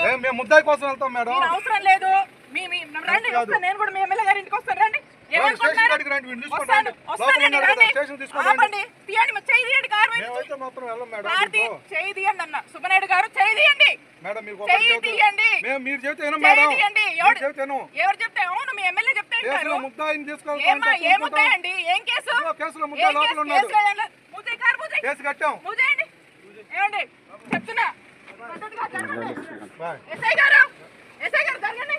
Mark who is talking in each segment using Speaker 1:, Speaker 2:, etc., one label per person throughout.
Speaker 1: కాదు.
Speaker 2: మేము ముద్దాయి కోసం వెళ్తాం మేడం.
Speaker 1: అవసరం లేదు. నేను కూడా మీ ఎమ్మెల్యే గారి ఇంటికి వస్తాను. రండి. చేయండి అన్న సుబ్బనాయుడు గారు చేయండి. ఎవరు చెప్తే అవును మీ ఎమ్మెల్యే చెప్తే ఏముంటాయండి? ఏం కేసు? ఏమండి చెప్తున్నా ఎస్ఐ గారు జరగండి. ఎస్ఐ గారు జరగండి.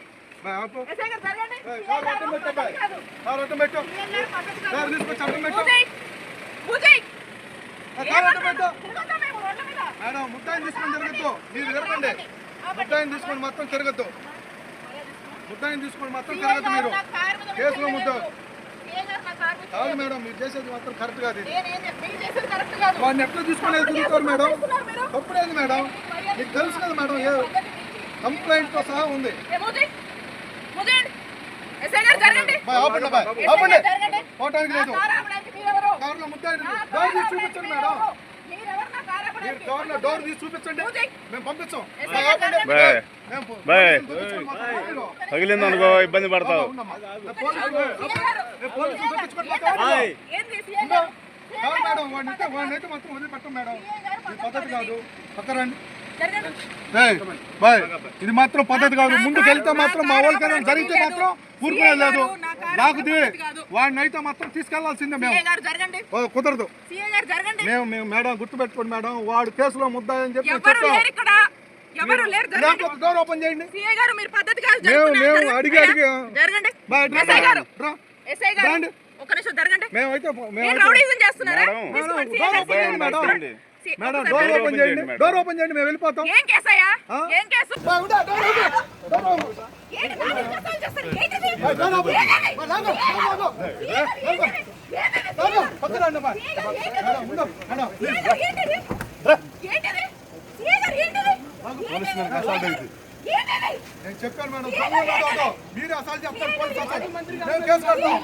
Speaker 2: మేడం ముద్దాయిని తీసుకొని తిరగద్దు. మీరు తిరగండి. ముద్దాయిని తీసుకొని మొత్తం తిరగద్దు. ముద్దాయిని తీసుకొని మొత్తం తిరగద్దు. మీరు కేసులో ముద్ద కాదు మేడం. మీరు చేసేది మాత్రం కరెక్ట్ కాదు. వాడిని ఎట్లా తీసుకునేది తిరుగుతారు మేడం. తప్పుడేది మేడం. మీకు తెలుసు కదా మేడం. కంప్లైంట్ తో సహా ఉంది. పోవటానికి లేదు. కార్లో ముద్దాయి డోర్ తీసి చూపించండి మేడం. మీరు డోర్ తీసి చూపించండి. మేము పంపించాం.
Speaker 3: తగిలింది అనుకో ఇబ్బంది పడతావు.
Speaker 2: మేడం వాడినైతే మొత్తం వదిలిపెట్టం మేడం. ఇది పద్ధతి కాదు. పక్కరండి. బాయ్ ఇది మాత్రం పద్ధతి కాదు. ముందుకు వెళ్తే మాత్రం మా వాళ్ళకైనా జరిగితే మాత్రం ఊరుకునే లేదు. లాగుది వాడిని అయితే మాత్రం తీసుకెళ్లాల్సిందే. మేము కుదరదు. మేము మేడం గుర్తుపెట్టుకోండి మేడం. వాడు కేసులో ముద్దాయని చెప్పి చెప్పాం. డోర్ ఓపెన్ చేయండి. మేము అడిగి మేమైతే మేడం డోర్ ఓపెన్ చేయండి. డోర్ ఓపెన్ చేయండి. మేము వెళ్ళిపోతాం. నేను చెప్పాను మేడం. మీరు అసలు చెప్తారు. పోలీసు అసలు మేము కేసు పెడతాం.